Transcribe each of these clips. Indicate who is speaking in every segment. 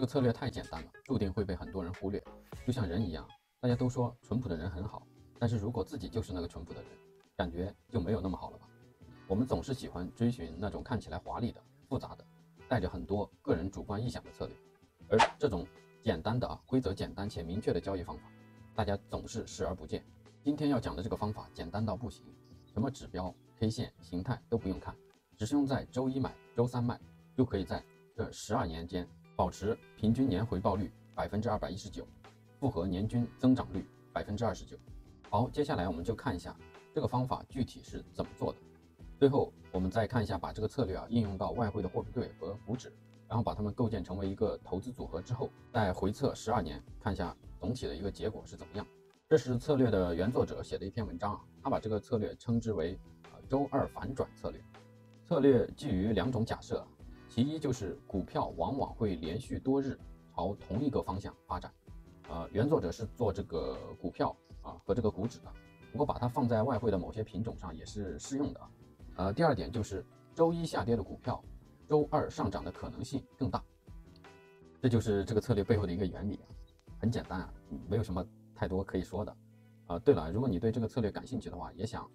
Speaker 1: 这个策略太简单了，注定会被很多人忽略。就像人一样，大家都说淳朴的人很好，但是如果自己就是那个淳朴的人，感觉就没有那么好了吧？我们总是喜欢追寻那种看起来华丽的、复杂的，带着很多个人主观臆想的策略，而这种简单的规则简单且明确的交易方法，大家总是视而不见。今天要讲的这个方法简单到不行，什么指标、K 线、形态都不用看，只是用在周一买、周三卖，就可以在这12年间保持平均年回报率219%，复合年均增长率29%。好，接下来我们就看一下这个方法具体是怎么做的。最后我们再看一下，把这个策略应用到外汇的货币对和股指，然后把它们构建成为一个投资组合之后，再回测12年，看一下总体的一个结果是怎么样。这是策略的原作者写的一篇文章他把这个策略称之为周二反转策略。策略基于2种假设，其一就是股票往往会连续多日朝同一个方向发展。原作者是做这个股票和这个股指的，不过把它放在外汇的某些品种上也是适用的。第二点就是周一下跌的股票，周二上涨的可能性更大。这就是这个策略背后的一个原理很简单没有什么太多可以说的。对了，如果你对这个策略感兴趣的话，也想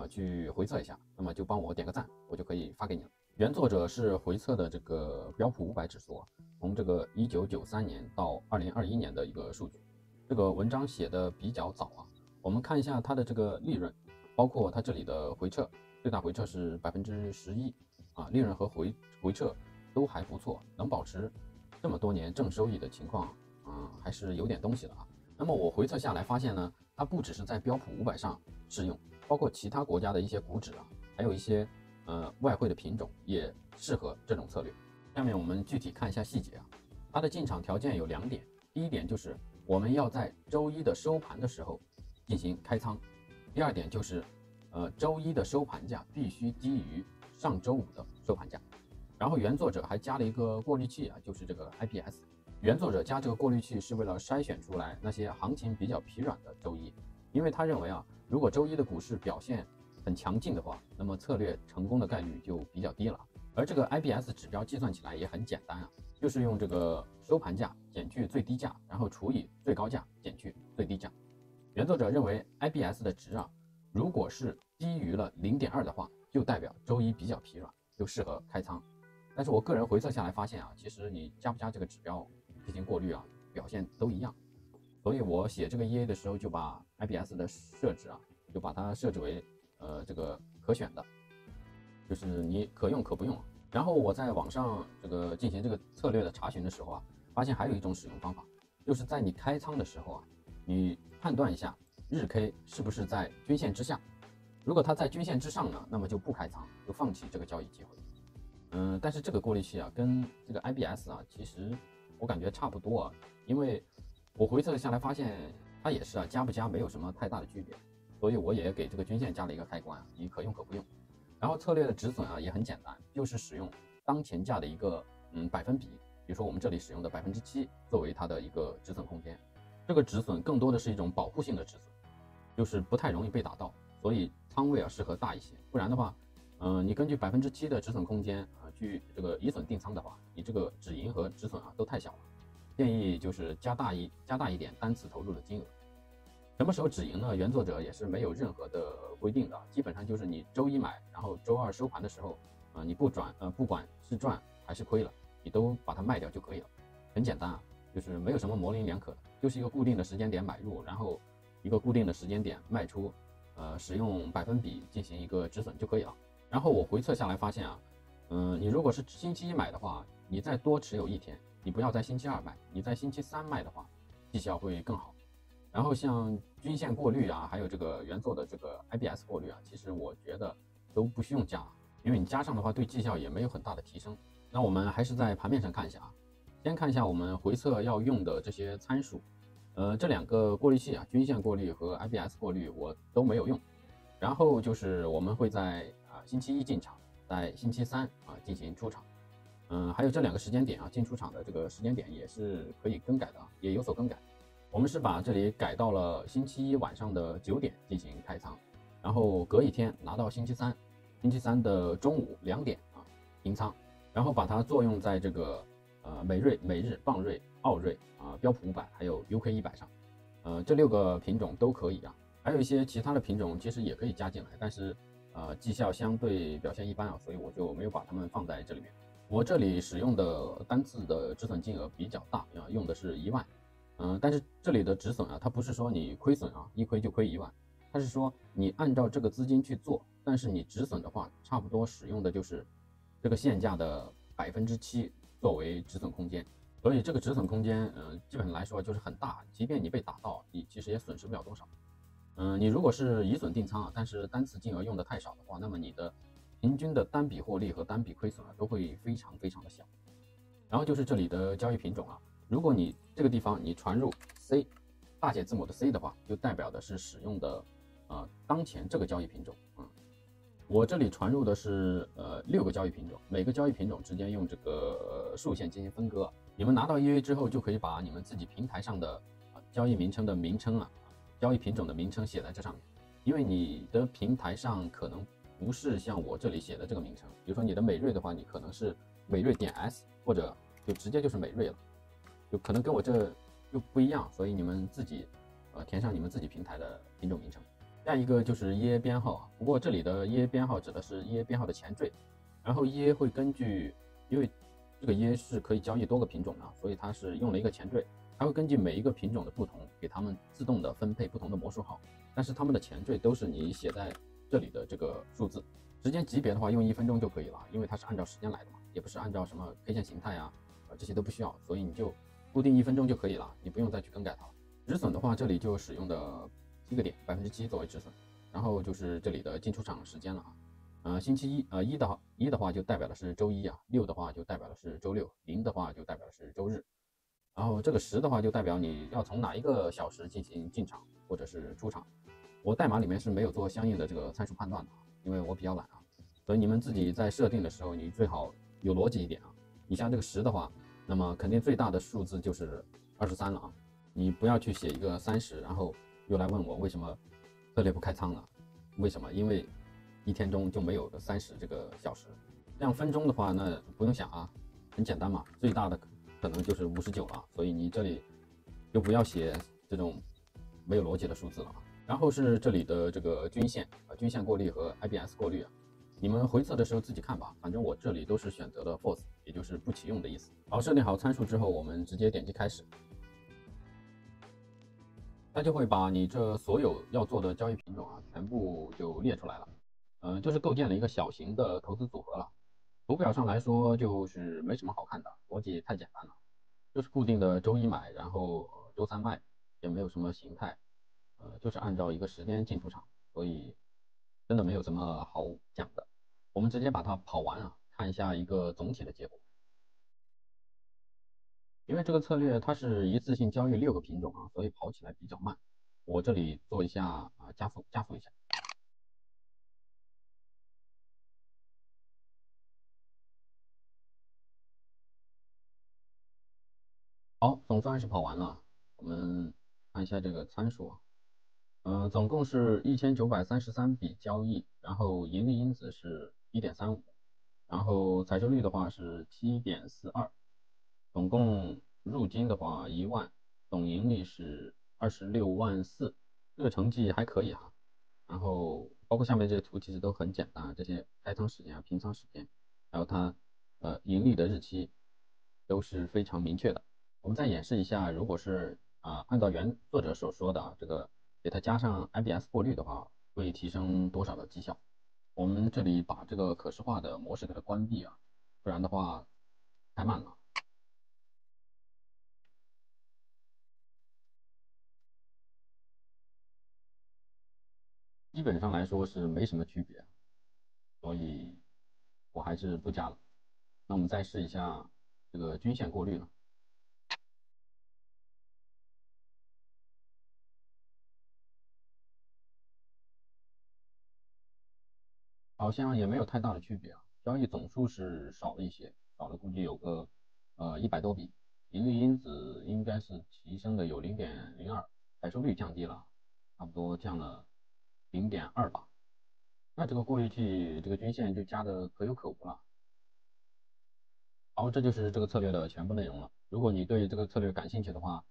Speaker 1: 去回测一下，那么就帮我点个赞，我就可以发给你了。原作者是回测的这个标普500指数从这个1993年到2021年的一个数据。这个文章写的比较早我们看一下它的这个利润，包括它这里的回撤，最大回撤是11%利润和回撤都还不错，能保持这么多年正收益的情况还是有点东西的那么我回测下来发现呢，它不只是在标普500上适用，包括其他国家的一些股指还有一些外汇的品种也适合这种策略。下面我们具体看一下细节它的进场条件有2点，第一点就是我们要在周一的收盘的时候进行开仓，第二点就是周一的收盘价必须低于上周五的收盘价。然后原作者还加了一个过滤器就是这个 IPS。原作者加这个过滤器是为了筛选出来那些行情比较疲软的周一，因为他认为如果周一的股市表现很强劲的话，那么策略成功的概率就比较低了。而这个 IPS 指标计算起来也很简单就是用这个收盘价减去最低价，然后除以最高价减去最低价。原作者认为 IPS 的值如果是低于了0.2的话，就代表周一比较疲软，就适合开仓。但是我个人回测下来发现其实你加不加这个指标进行过滤表现都一样。所以我写这个 EA 的时候就把 IPS 的设置就把它设置为这个可选的，就是你可用可不用。然后我在网上这个进行这个策略的查询的时候发现还有一种使用方法，就是在你开仓的时候你判断一下日 K 是不是在均线之下，如果它在均线之上呢，那么就不开仓，就放弃这个交易机会。但是这个过滤器跟这个 IPS其实我感觉差不多因为我回测下来发现它也是加不加没有什么太大的区别，所以我也给这个均线加了一个开关你可用可不用。然后策略的止损也很简单，就是使用当前价的一个百分比，比如说我们这里使用的7%作为它的一个止损空间。这个止损更多的是一种保护性的止损，就是不太容易被打到，所以仓位适合大一些。不然的话你根据7%的止损空间去这个以损定仓的话，你这个止盈和止损都太小了。建议就是加大一点单次投入的金额。什么时候止盈呢？原作者也是没有任何的规定的，基本上就是你周一买，然后周二收盘的时候你不管是赚还是亏了，你都把它卖掉就可以了。很简单就是没有什么模棱两可的，就是一个固定的时间点买入，然后一个固定的时间点卖出，使用百分比进行一个止损就可以了。然后我回测下来发现你如果是星期一买的话，你再多持有1天，你不要在星期二卖，你在星期三卖的话，绩效会更好。然后像均线过滤还有这个原作的这个 IPS 过滤其实我觉得都不需用加，因为你加上的话对绩效也没有很大的提升。那我们还是在盘面上看一下先看一下我们回测要用的这些参数。这2个过滤器均线过滤和 IPS 过滤我都没有用。然后就是我们会在星期一进场，在星期三进行出场。还有这2个时间点进出场的这个时间点也是可以更改的也有所更改。我们是把这里改到了星期一晚上的9点进行开仓，然后隔一天拿到星期三的中午2点平仓，然后把它作用在这个美瑞、美日、棒瑞、奥瑞标普500还有 UK100上，这6个品种都可以啊。还有一些其他的品种其实也可以加进来，但是绩效相对表现一般啊，所以我就没有把它们放在这里面。我这里使用的单次的止损金额比较大啊，用的是1万。但是这里的止损啊，它不是说你亏损啊，一亏就亏1万，它是说你按照这个资金去做，但是你止损的话，差不多使用的就是这个现价的7%作为止损空间。所以这个止损空间，基本上来说就是很大，即便你被打到，你其实也损失不了多少。你如果是以损定仓啊，但是单次金额用的太少的话，那么你的平均的单笔获利和单笔亏损啊都会非常非常的小。然后就是这里的交易品种啊，如果你这个地方你传入 C 大写字母的 C 的话，就代表的是使用的当前这个交易品种我这里传入的是6个交易品种，每个交易品种之间用这个竖线进行分割。你们拿到 EA 之后，就可以把你们自己平台上的交易名称的名称交易品种的名称写在这上面，因为你的平台上可能不是像我这里写的这个名称，比如说你的美瑞的话，你可能是美瑞点 S， 或者就直接就是美瑞了，就可能跟我这就不一样，所以你们自己填上你们自己平台的品种名称。下一个就是 EA 编号啊，不过这里的 EA 编号指的是 EA 编号的前缀，然后 EA 会根据，因为这个 EA 是可以交易多个品种的，所以它是用了一个前缀，它会根据每一个品种的不同，给它们自动的分配不同的魔术号，但是它们的前缀都是你写在这里的这个数字。时间级别的话，用1分钟就可以了，因为它是按照时间来的嘛，也不是按照什么 K 线形态啊，这些都不需要，所以你就固定1分钟就可以了，你不用再去更改它了。止损的话，这里就使用的7个点，7%作为止损，然后就是这里的进出场时间了星期一的话就代表的是周一啊，6的话就代表的是周六，0的话就代表的是周日，然后这个10的话就代表你要从哪一个小时进行进场或者是出场。我代码里面是没有做相应的这个参数判断的，因为我比较懒啊，所以你们自己在设定的时候，你最好有逻辑一点啊。你像这个10的话，那么肯定最大的数字就是23了啊，你不要去写一个30，然后又来问我为什么策略不开仓了？为什么？因为一天中就没有30这个小时。这样分钟的话，那不用想啊，很简单嘛，最大的可能就是59了，所以你这里就不要写这种没有逻辑的数字了。然后是这里的这个均线均线过滤和 IBS 过滤啊，你们回测的时候自己看吧，反正我这里都是选择了 false， 也就是不启用的意思。好，设定好参数之后，我们直接点击开始。它就会把你这所有要做的交易品种全部就列出来了，就是构建了一个小型的投资组合了。图表上来说就是没什么好看的，逻辑太简单了，就是固定的周一买，然后周三卖，也没有什么形态，就是按照一个时间进出场，所以真的没有什么好讲的。我们直接把它跑完看一下一个总体的结果。因为这个策略它是一次性交易6个品种所以跑起来比较慢。我这里做一下加速一下。好，总算是跑完了。我们看一下这个参数总共是1933笔交易，然后盈利因子是1.35，然后采收率的话是7.42，总共入金的话1万，总盈利是26.4万，这个成绩还可以然后包括下面这些图其实都很简单，这些开仓时间平仓时间，还有它盈利的日期都是非常明确的。我们再演示一下，如果是按照原作者所说的这个给它加上 IBS 过滤的话，会提升多少的绩效？我们这里把这个可视化的模式给它关闭不然的话太慢了。基本上来说是没什么区别，所以我还是不加了。那我们再试一下这个均线过滤呢，好像也没有太大的区别交易总数是少了一些，少了估计有个100多笔，盈利因子应该是提升的有0.02，采收率降低了，差不多降了0.2吧。那这个过滤器这个均线就加的可有可无了。好，这就是这个策略的全部内容了。如果你对这个策略感兴趣的话，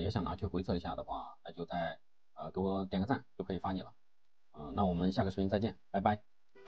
Speaker 1: 也想拿去回测一下的话，那就再给我点个赞就可以发你了。那我们下个视频再见，拜拜。